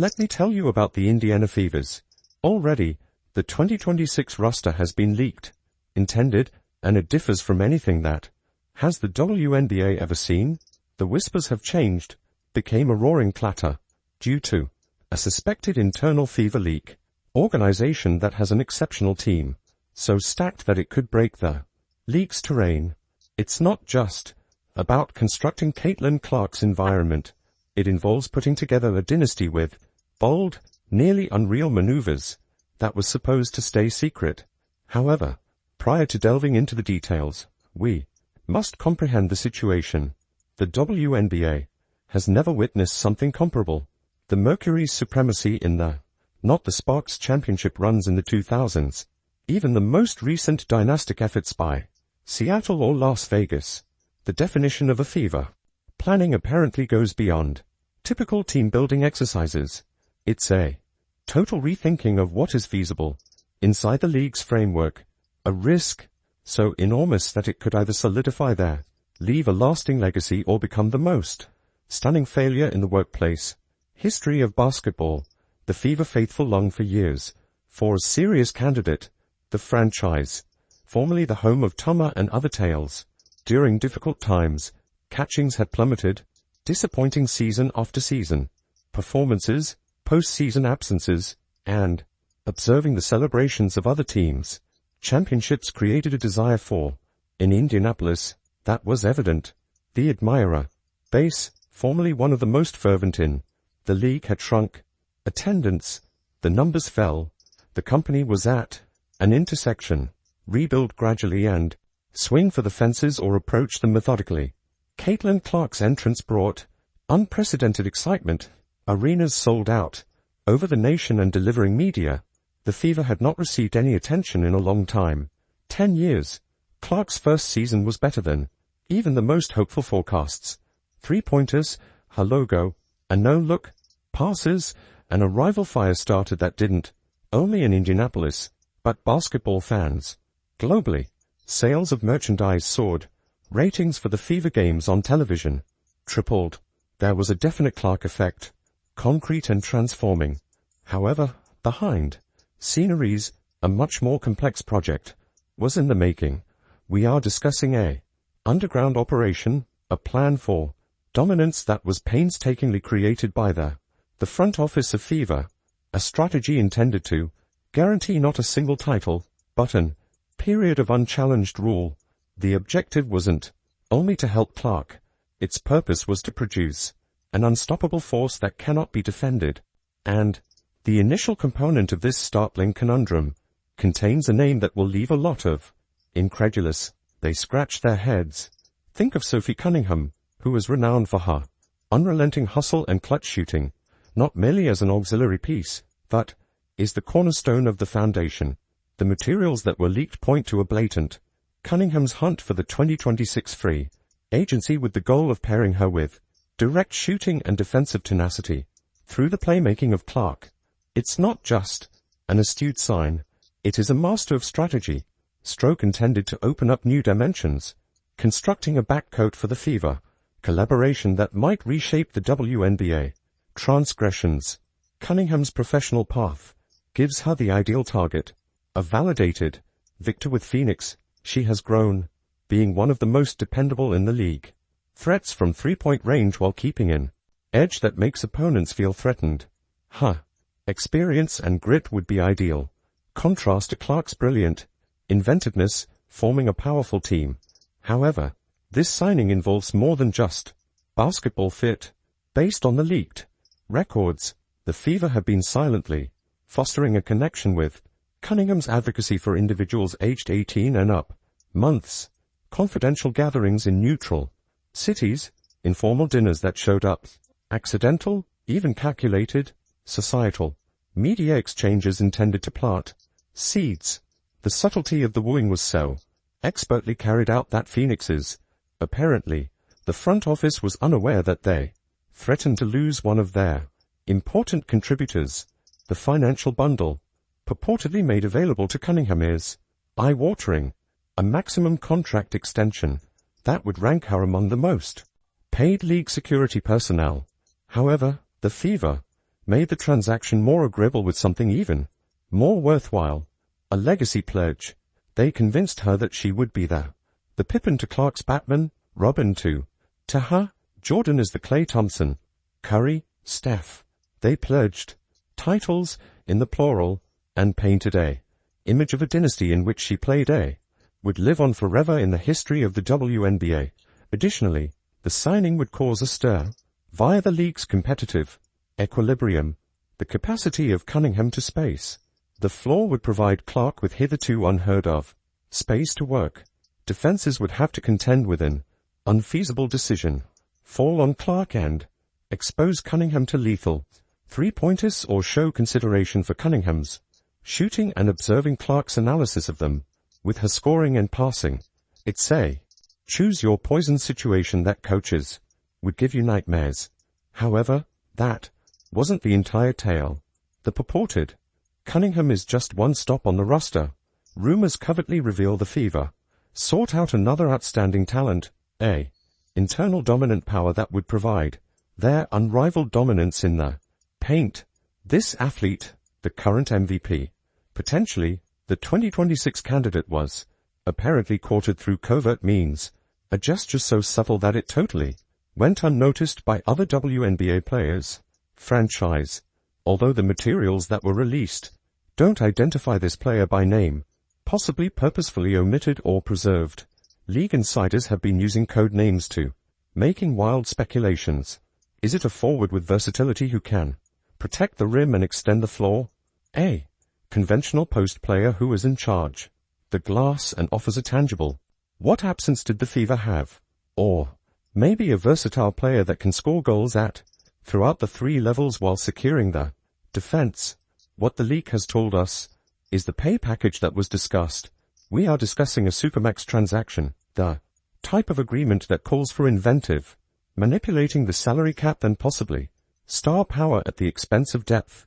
Let me tell you about the Indiana Fevers. Already, the 2026 roster has been leaked, intended, and it differs from anything that has the WNBA ever seen. The whispers have changed, became a roaring clatter, due to a suspected internal fever leak. Organization that has an exceptional team, so stacked that it could break the league's terrain. It's not just about constructing Caitlin Clark's environment. It involves putting together a dynasty with bold, nearly unreal maneuvers that was supposed to stay secret. However, prior to delving into the details, we must comprehend the situation. The WNBA has never witnessed something comparable. The Mercury's supremacy in the not the Sparks championship runs in the 2000s, even the most recent dynastic efforts by Seattle or Las Vegas. The definition of a fever planning apparently goes beyond typical team-building exercises. It's a total rethinking of what is feasible inside the league's framework, a risk so enormous that it could either solidify their leave a lasting legacy or become the most stunning failure in the workplace history of basketball. The Fever faithful longed for years for a serious candidate, the franchise, formerly the home of Tama and other tales. During difficult times, catchings had plummeted, disappointing season after season, performances, post-season absences, and observing the celebrations of other teams. Championships created a desire for, in Indianapolis, that was evident. The admirer base, formerly one of the most fervent in the league, had shrunk. Attendance, the numbers fell. The company was at an intersection. Rebuild gradually and swing for the fences or approach them methodically. Caitlin Clark's entrance brought unprecedented excitement. Arenas sold out over the nation and delivering media. The Fever had not received any attention in a long time. 10 years. Clark's first season was better than even the most hopeful forecasts. Three-pointers, her logo, a no-look, passes, and a rival fire started that didn't only in Indianapolis, but basketball fans. Globally, sales of merchandise soared. Ratings for the Fever games on television tripled. There was a definite Clark effect, concrete and transforming. However, behind sceneries, a much more complex project was in the making. We are discussing a underground operation, a plan for dominance that was painstakingly created by the front office of Fever, a strategy intended to guarantee not a single title, but an period of unchallenged rule. The objective wasn't only to help Clark. Its purpose was to produce an unstoppable force that cannot be defended. And the initial component of this startling conundrum contains a name that will leave a lot of incredulous. They scratch their heads. Think of Sophie Cunningham, who was renowned for her unrelenting hustle and clutch shooting, not merely as an auxiliary piece, but is the cornerstone of the foundation. The materials that were leaked point to a blatant Cunningham's hunt for the 2026 free agency, with the goal of pairing her with direct shooting and defensive tenacity through the playmaking of Clark. It's not just an astute sign, it is a master of strategy, stroke intended to open up new dimensions, constructing a backcoat for the Fever, collaboration that might reshape the WNBA. Transgressions. Cunningham's professional path gives her the ideal target. A validated victor with Phoenix, she has grown, being one of the most dependable in the league. Threats from three-point range while keeping an edge that makes opponents feel threatened. Her experience and grit would be ideal. Contrast to Clark's brilliant inventiveness, forming a powerful team. However, this signing involves more than just basketball fit. Based on the leaked records, the Fever have been silently fostering a connection with Cunningham's advocacy for individuals aged 18 and up. Months, confidential gatherings in neutral cities, informal dinners that showed up accidental, even calculated, societal media exchanges intended to plant seeds. The subtlety of the wooing was so expertly carried out that Phoenix's apparently the front office was unaware that they threatened to lose one of their important contributors. The financial bundle purportedly made available to Cunningham is eye-watering, a maximum contract extension that would rank her among the most paid league security personnel. However, the Fever made the transaction more agreeable with something even more worthwhile, a legacy pledge. They convinced her that she would be the Pippen to Clark's Batman, Robin to her, Jordan is the Klay Thompson, Curry, Steph. They pledged titles, in the plural, and painted a image of a dynasty in which she played would live on forever in the history of the WNBA. Additionally, the signing would cause a stir via the league's competitive equilibrium, the capacity of Cunningham to space the floor would provide Clark with hitherto unheard of space to work. Defenses would have to contend with an unfeasible decision, fall on Clark and expose Cunningham to lethal three-pointers or show consideration for Cunningham's shooting and observing Clark's analysis of them, with her scoring and passing. It's a choose your poison situation that coaches would give you nightmares. However, that wasn't the entire tale. The purported Cunningham is just one stop on the roster. Rumors covertly reveal the Fever sought out another outstanding talent, a internal dominant power that would provide their unrivaled dominance in the paint. This athlete, the current MVP, potentially the 2026 candidate, was apparently courted through covert means, a gesture so subtle that it totally went unnoticed by other WNBA players. Franchise. Although the materials that were released don't identify this player by name, possibly purposefully omitted or preserved, league insiders have been using code names to making wild speculations. Is it a forward with versatility who can protect the rim and extend the floor? A conventional post player who is in charge the glass and offers a tangible what absence did the Fever have? Or maybe a versatile player that can score goals at throughout the three levels while securing the defense. What the league has told us is the pay package that was discussed. We are discussing a supermax transaction, the type of agreement that calls for inventive, manipulating the salary cap and possibly star power at the expense of depth.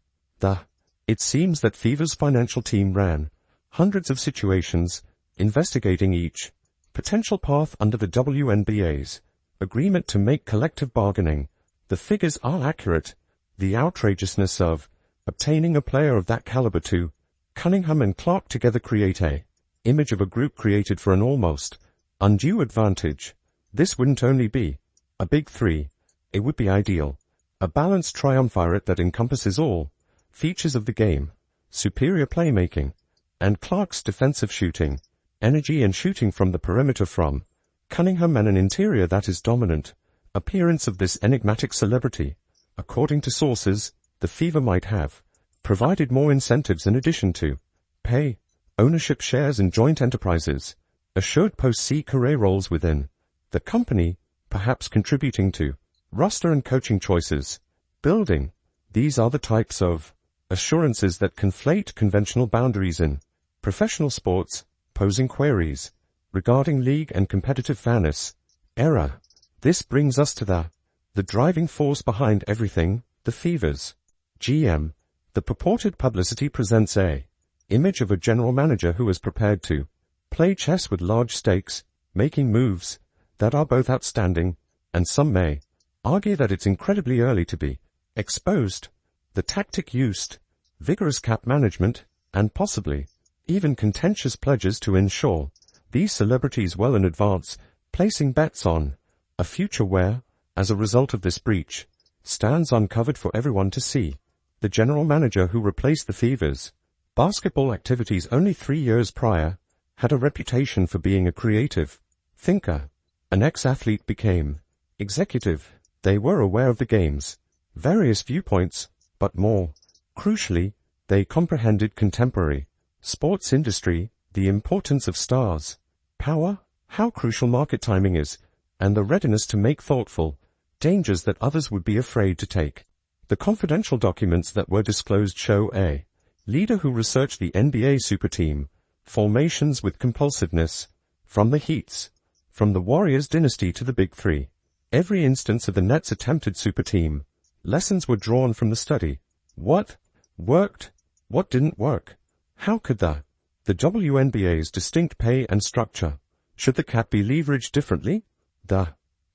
It seems that Fever's financial team ran hundreds of situations, investigating each potential path under the WNBA's agreement to make collective bargaining. The figures are accurate. The outrageousness of obtaining a player of that caliber to Cunningham and Clark together create a image of a group created for an almost undue advantage. This wouldn't only be a big three, it would be ideal. A balanced triumvirate that encompasses all features of the game, superior playmaking, and Clark's defensive shooting, energy and shooting from the perimeter from Cunningham, and an interior that is dominant. Appearance of this enigmatic celebrity. According to sources, the Fever might have provided more incentives in addition to pay, ownership shares in joint enterprises, assured post-C career roles within the company, perhaps contributing to roster and coaching choices. Building. These are the types of assurances that conflate conventional boundaries in professional sports, posing queries regarding league and competitive fairness. Error. This brings us to the driving force behind everything, the Fever's GM. The purported publicity presents a image of a general manager who is prepared to play chess with large stakes, making moves that are both outstanding, and some may argue that it's incredibly early to be exposed. The tactic used, vigorous cap management, and possibly even contentious pledges to ensure these celebrities well in advance, placing bets on a future where, as a result of this breach, stands uncovered for everyone to see. The general manager who replaced the Fever's basketball activities only 3 years prior had a reputation for being a creative thinker. An ex-athlete became executive. They were aware of the game's various viewpoints, but more crucially, they comprehended contemporary sports industry, the importance of stars, power, how crucial market timing is, and the readiness to make thoughtful dangers that others would be afraid to take. The confidential documents that were disclosed show a leader who researched the NBA Superteam formations with compulsiveness, from the Heats, from the Warriors dynasty to the Big Three. Every instance of the Nets' attempted Superteam, lessons were drawn from the study. What worked? What didn't work? How could the WNBA's distinct pay and structure, should the cap be leveraged differently? The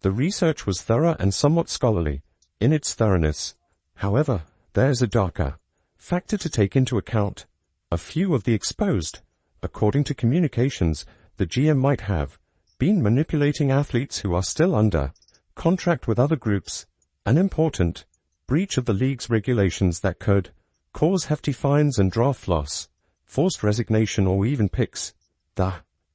research was thorough and somewhat scholarly in its thoroughness. However, there's a darker factor to take into account. A few of the exposed, according to communications, the GM might have been manipulating athletes who are still under contract with other groups, an important breach of the league's regulations that could cause hefty fines and draft loss, forced resignation or even picks. The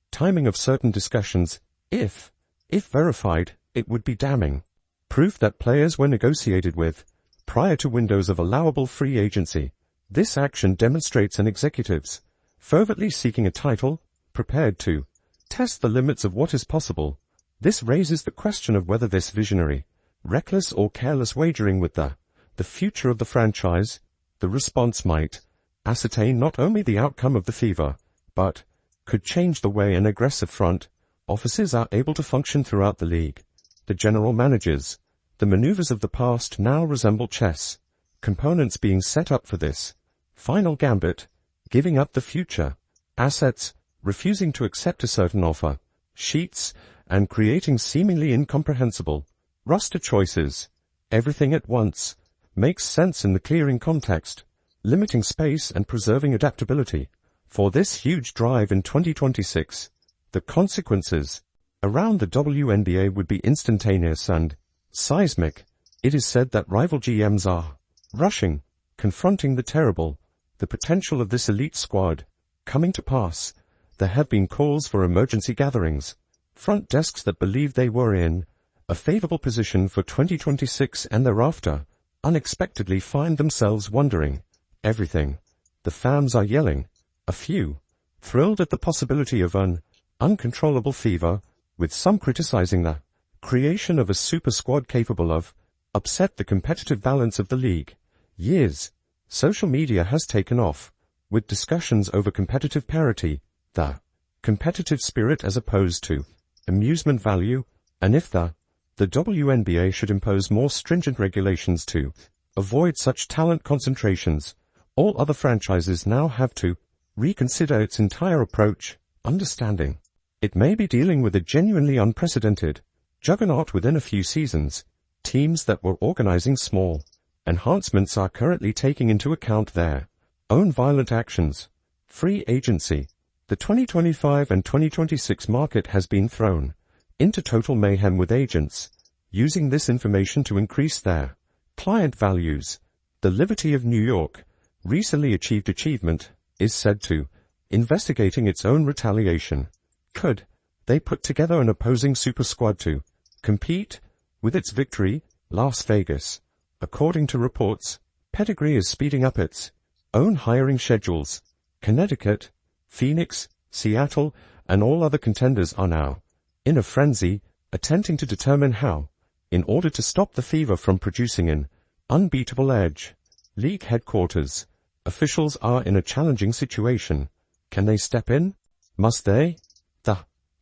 timing of certain discussions, if verified, it would be damning proof that players were negotiated with prior to windows of allowable free agency. This action demonstrates an executive's fervently seeking a title, prepared to test the limits of what is possible. This raises the question of whether this visionary, reckless or careless wagering with the future of the franchise. The response might ascertain not only the outcome of the fever, but could change the way an aggressive front offices are able to function throughout the league. The general managers, the maneuvers of the past now resemble chess components being set up for this final gambit, giving up the future assets, refusing to accept a certain offer, sheets, and creating seemingly incomprehensible roster choices. Everything at once makes sense in the clearing context, limiting space and preserving adaptability. For this huge drive in 2026, the consequences around the WNBA would be instantaneous and seismic. It is said that rival GMs are rushing, confronting the potential of this elite squad coming to pass. There have been calls for emergency gatherings, front desks that believed they were in a favorable position for 2026 and thereafter unexpectedly find themselves wondering everything. The fans are yelling, a few thrilled at the possibility of an uncontrollable fever, with some criticizing the creation of a super squad capable of upset the competitive balance of the league. Social media has taken off, with discussions over competitive parity, the competitive spirit as opposed to amusement value, and if the WNBA should impose more stringent regulations to avoid such talent concentrations. All other franchises now have to reconsider its entire approach, understanding it may be dealing with a genuinely unprecedented juggernaut within a few seasons. Teams that were organizing small enhancements are currently taking into account their own violent actions. Free agency. The 2025 and 2026 market has been thrown into total mayhem, with agents using this information to increase their client values. The Liberty of New York recently achievement is said to investigating its own retaliation. Could they put together an opposing super squad to compete with its victory? Las Vegas, according to reports, Pedigree is speeding up its own hiring schedules. Connecticut, Phoenix, Seattle, and all other contenders are now in a frenzy, attempting to determine how, in order to stop the fever from producing an unbeatable edge. League headquarters officials are in a challenging situation. Can they step in? Must they?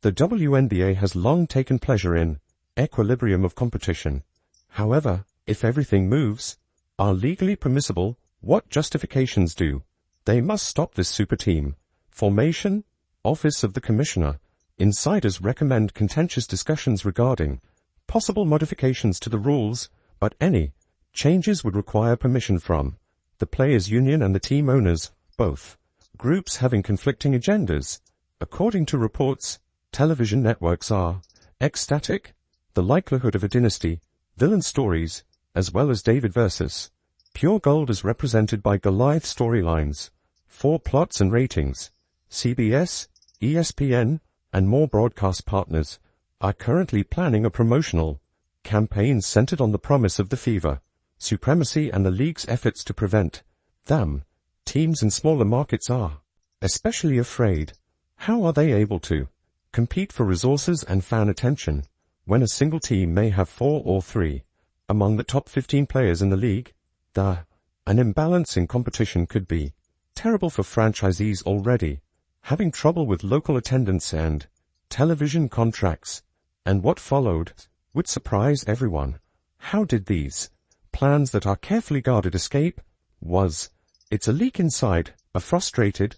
The WNBA has long taken pleasure in equilibrium of competition. However, if everything moves are legally permissible, what justifications do? They must stop this super team formation. Office of the Commissioner. Insiders recommend contentious discussions regarding possible modifications to the rules, but any changes would require permission from the players' union and the team owners, both groups having conflicting agendas. According to reports, television networks are ecstatic. The likelihood of a dynasty, villain stories, as well as David versus Pure Gold is represented by Goliath storylines, 4 plots and ratings. CBS, ESPN, and more broadcast partners are currently planning a promotional campaign centered on the promise of the fever, supremacy, and the league's efforts to prevent them. Teams in smaller markets are especially afraid. How are they able to compete for resources and fan attention when a single team may have 4 or 3 among the top 15 players in the league? An imbalance in competition could be terrible for franchisees already having trouble with local attendance and television contracts. And what followed would surprise everyone. How did these plans that are carefully guarded escape? It's a leak inside, a frustrated